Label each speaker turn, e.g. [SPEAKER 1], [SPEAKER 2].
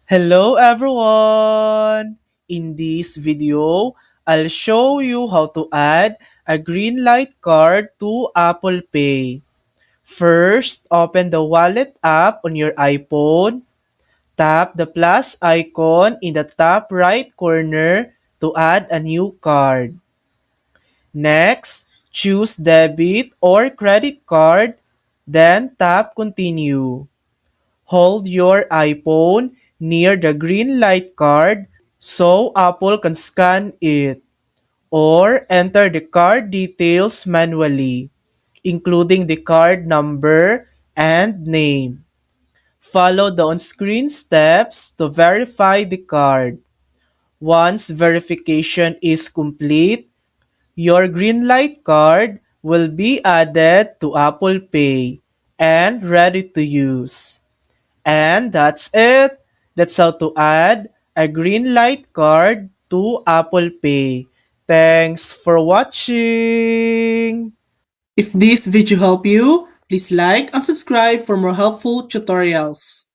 [SPEAKER 1] Hello everyone! In this video, I'll show you how to add a green light card to Apple Pay. First, open the Wallet app on your iPhone. Tap the plus icon in the top right corner to add a new card. Next, choose debit or credit card, then tap continue. Hold your iPhone near the green light card so Apple can scan it, or enter the card details manually, including the card number and name. Follow the on-screen steps to verify the card. Once verification is complete, your green light card will be added to Apple Pay and ready to use. And that's it. That's how to add a green light card to Apple Pay. Thanks for watching. If this video helped you, please like and subscribe for more helpful tutorials.